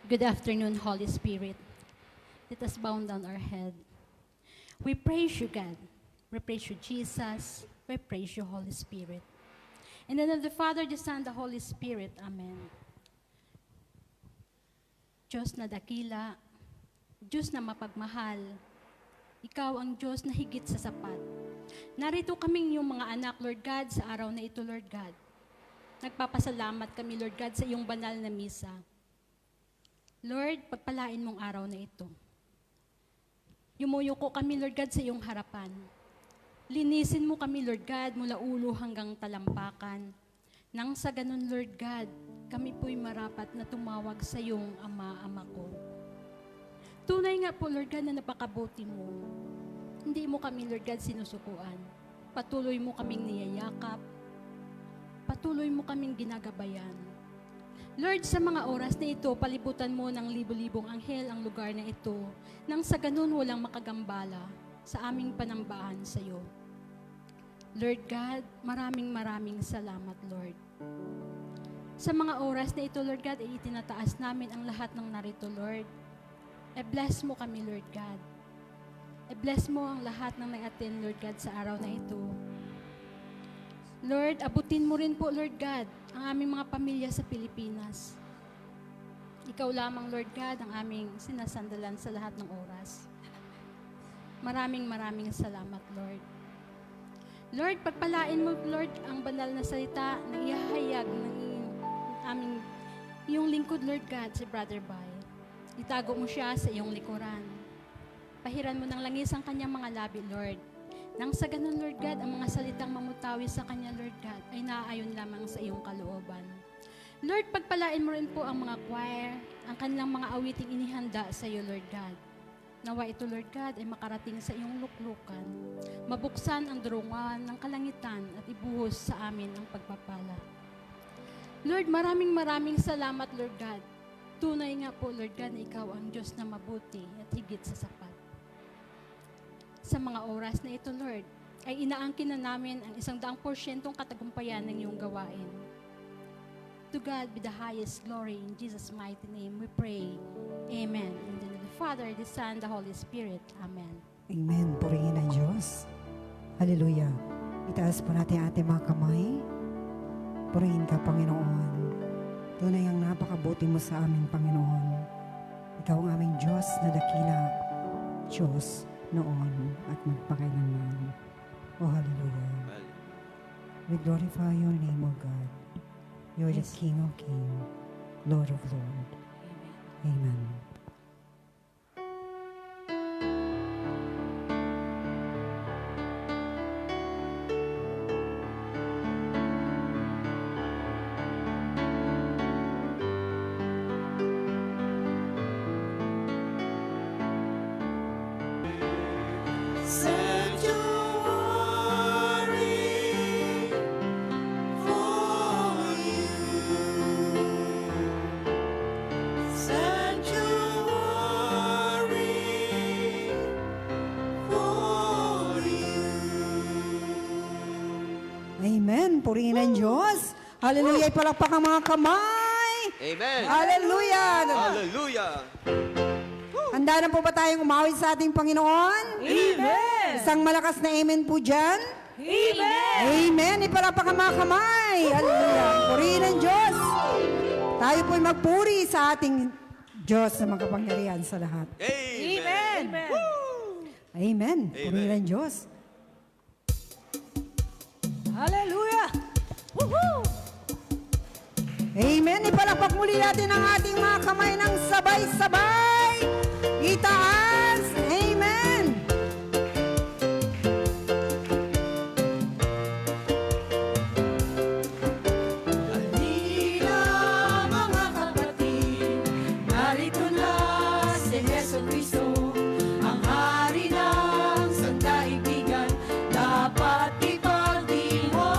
Good afternoon, Holy Spirit. Let us bow down our head. We praise you, God. We praise you, Jesus. We praise you, Holy Spirit. In the name of the Father, the Son, the Holy Spirit. Amen. Diyos na dakila, Diyos na mapagmahal, Ikaw ang Diyos na higit sa sapat. Narito kaming iyong mga anak, Lord God, sa araw na ito, Lord God. Nagpapasalamat kami, Lord God, sa iyong banal na misa. Lord, pagpalain mong araw na ito. Yumuyuko kami, Lord God, sa iyong harapan. Linisin mo kami, Lord God, mula ulo hanggang talampakan. Nang sa ganun, Lord God, kami po'y marapat na tumawag sa iyong Ama ko. Tunay nga po, Lord God, na napakabuti mo. Hindi mo kami, Lord God, sinusukuan. Patuloy mo kaming niyayakap. Patuloy mo kaming ginagabayan. Lord, sa mga oras na ito, palibutan mo ng libo-libong anghel ang lugar na ito, nang sa ganun walang makagambala sa aming panambahan sa iyo. Lord God, maraming salamat, Lord. Sa mga oras na ito, Lord God, ay itinataas namin ang lahat ng narito, Lord. I-bless mo kami, Lord God. I-bless mo ang lahat ng nag-attend, Lord God, sa araw na ito. Lord, abutin mo rin po, Lord God, ang aming mga pamilya sa Pilipinas. Ikaw lamang, Lord God, ang aming sinasandalan sa lahat ng oras. Maraming salamat, Lord. Lord, pagpalain mo, Lord, ang banal na salita na ihahayag ng iyong lingkod, Lord God, si Brother Bay. Itago mo siya sa iyong likuran. Pahiran mo ng langis ang kanyang mga labi, Lord. Nang sa ganun, Lord God, ang mga salitang mamutawi sa kanya, Lord God, ay naaayon lamang sa iyong kalooban. Lord, pagpalain mo rin po ang mga choir, ang kanilang mga awiting inihanda sa iyo, Lord God. Nawa ito, Lord God, ay makarating sa iyong luklukan. Mabuksan ang durungan ng kalangitan at ibuhos sa amin ang pagpapala. Lord, maraming salamat, Lord God. Tunay nga po, Lord God, na ikaw ang Diyos na mabuti at higit sa sapat. Sa mga oras na ito, Lord, ay inaangkin na namin ang 100% katagumpayan ng iyong gawain. To God be the highest glory. In Jesus' mighty name we pray. Amen. In the name of the Father, the Son, the Holy Spirit. Amen. Amen. Purihin ang Diyos. Hallelujah. Itaas po natin ating mga kamay. Purihin ka, Panginoon. Tunay ang napakabuti mo sa amin, Panginoon. Ikaw ang aming Diyos na dakila. Diyos noon at magpakailanman. Oh, hallelujah. We glorify your name, O God. You are the King of Kings, Lord of Lords. Amen. Amen. Purihin ang Diyos. Hallelujah. Ipalakpak ang mga kamay. Amen. Hallelujah. Hallelujah. Handa na po ba tayong umawit sa ating Panginoon? Amen! Isang malakas na amen po dyan. Amen! Amen. Ipalakpak ang mga kamay. Hallelujah. Purihin ang Diyos. Tayo po'y magpuri sa ating Diyos na magkapangyarihan sa lahat. Amen. Amen! Amen. Purihin ang Diyos. Hallelujah! Woohoo! Amen. Ipalakpak muli natin ang ating mga kamay ng sabay-sabay. Itaas. Amen. Halina mga kapatid, narito na si Jesucristo, ang hari ng sandaigdigan, dapat ipagdiwang.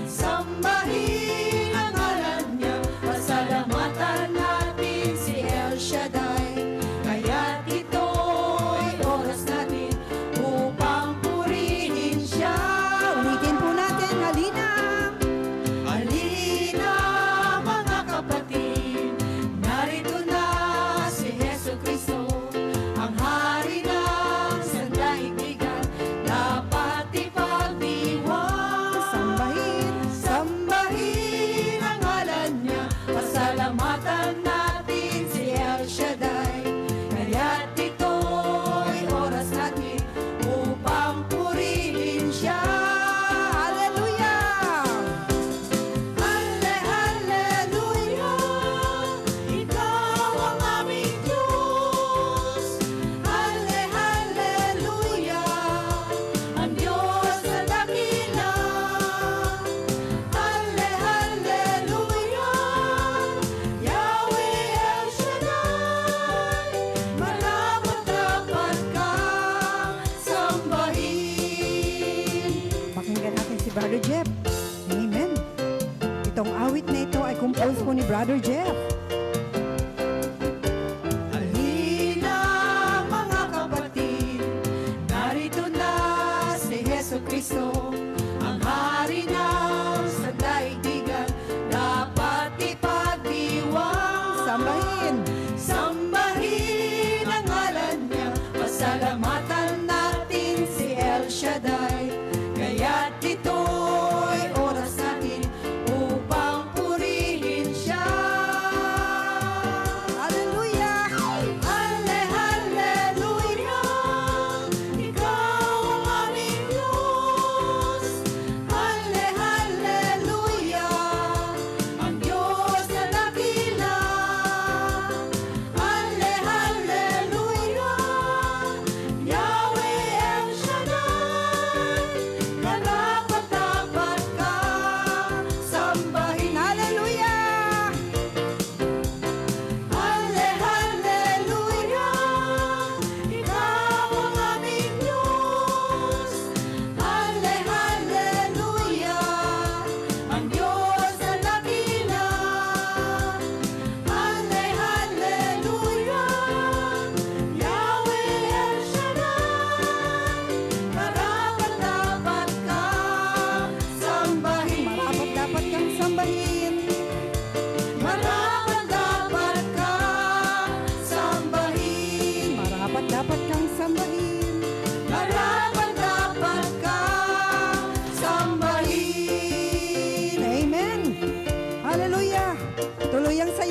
Sambahin ang ngalan niya, pasalamatan natin si El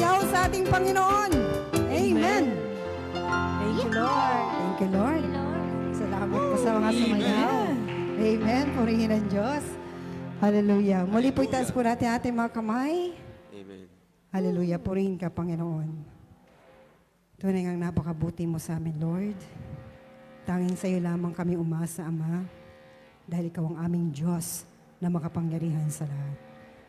sumayaw sa ating Panginoon. Amen. Thank you, Lord. Thank you, Lord. Salamat po sa mga sumayaw. Amen. Purihin ang Diyos. Hallelujah. Muli po itaas po natin ating mga kamay. Amen. Hallelujah. Purihin ka, Panginoon. Tunay ngang napakabuti mo sa amin, Lord. Tanging sa iyo lamang kami umasa, Ama, dahil ikaw ang aming Diyos na makapangyarihan sa lahat.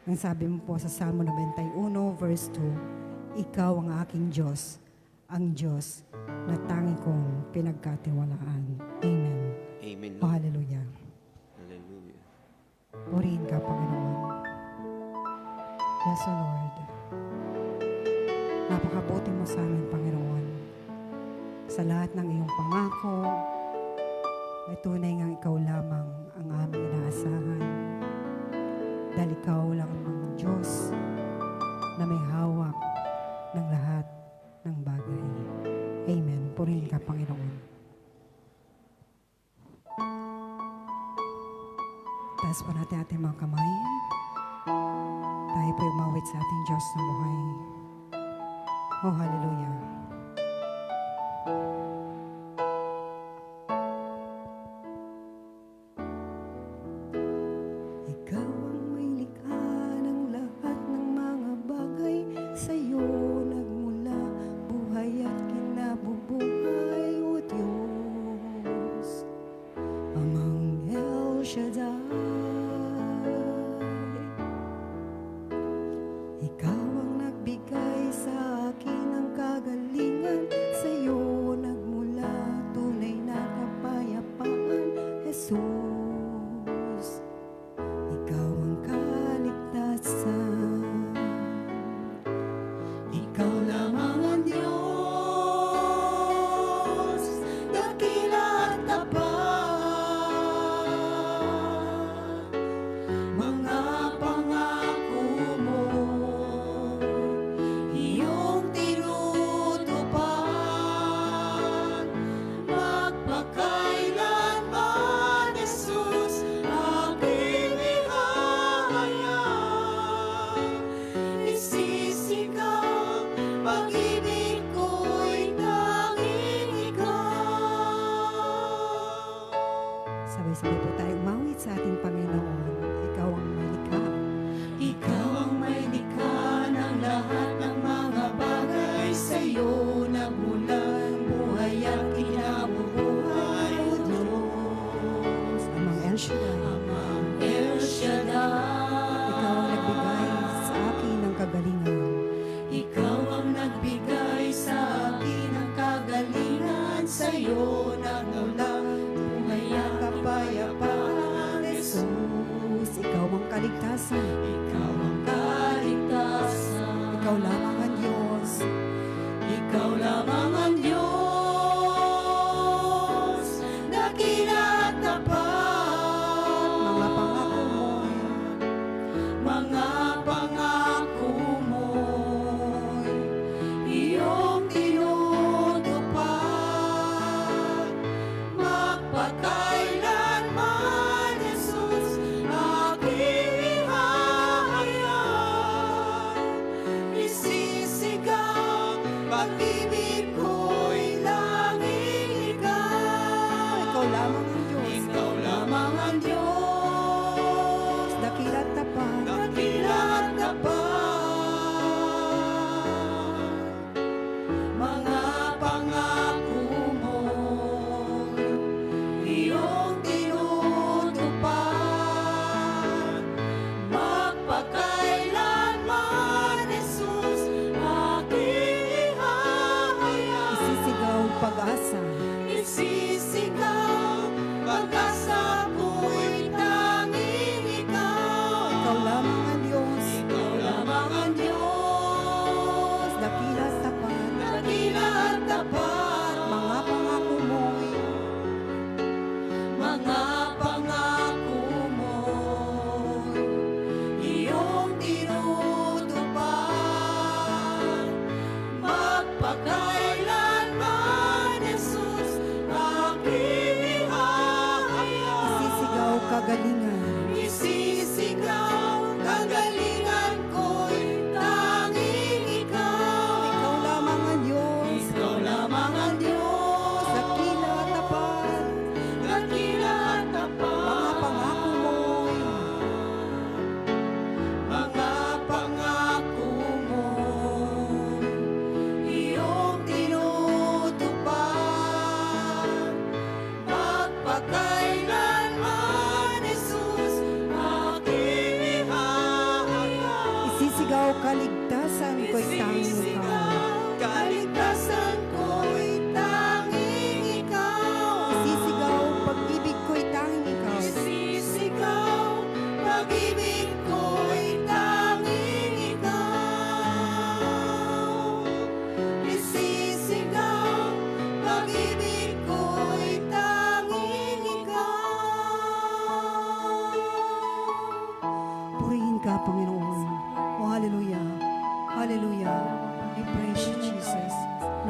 Ang sabi mo po sa Salmo 91 verse 2, ikaw ang aking Diyos, ang Diyos na tangi kong pinagkatiwalaan. Amen. Amen, Oh, Lord. hallelujah. Hallelujah. Purihin ka, Panginoon. Yes, O Lord. Napakabuti mo sa amin, Panginoon. Sa lahat ng iyong pangako, ay tunay ngang ikaw lamang ang aming inaasahan. Dahil ikaw lang ang Diyos na may hawak ng lahat ng bagay. Amen. Purihin ka, Panginoon. Taas po natin ating mga kamay. Tayo po umawit sa ating Diyos na buhay. Oh, hallelujah. Ikaw ang may likha ng lahat ng mga bagay. Sa'yo nagmula buhay at kinabubuhay, O Diyos. Amang El Shaddai. Ikaw ang nagbigay sa akin ng kagalingan. Sa'yo nagmula tunay na kapayapaan, Jesus. Ikaw ang kaligtasan. Ikaw lamang ang Diyos, dakila at tapat. Mga pangako mo, iyong tinutupad. Magpakailanman, Jesus, aking ihahayag. Isisigaw, pag-ibig ko'y tanging ikaw. Sabay-sabay po tayo umawit sa ating Panginoon. Ikaw ang may likha. Ikaw ang may likha ng lahat ng mga bagay. Sa'yo nagmulan buhay at kinabubuhay, O Diyos. Amang El Shaddai. Amang El Shaddai. Ikaw ang nagbigay sa akin ng kagalingan. Ikaw ang nagbigay sa akin ng kagalingan. Sa'yo nagmulan buhay at kapayapaan, Jesus. Ikaw ang kaligtasan. Ikaw ang kaligtasan. Ikaw lamang ang Diyos. Ikaw lamang ang Diyos, dakila at tapat. Mga pangako mo. Mga pangako mo'y iyong tinutupad. Magpakailanman, Jesus, aking ihahayag. Isisigaw, pag-ibig ko'y langing ikaw. Ikaw lamang ang Diyos. Ikaw lamang ang Diyos, Dakila at tapat. dakila at tapat. Mga pangako mo'y iyong tinutupad. Magpakailanman, Jesus, aking ihahayag.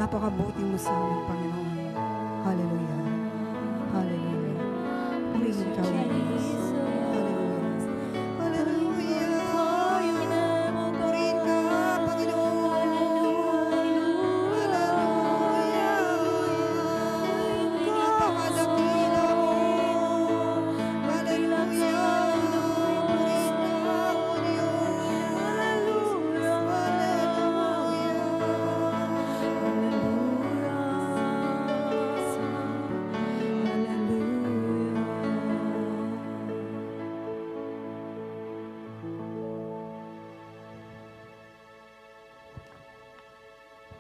Napakabuti mo sa amin, Panginoon. Hallelujah. Hallelujah. Purihin ka, Lord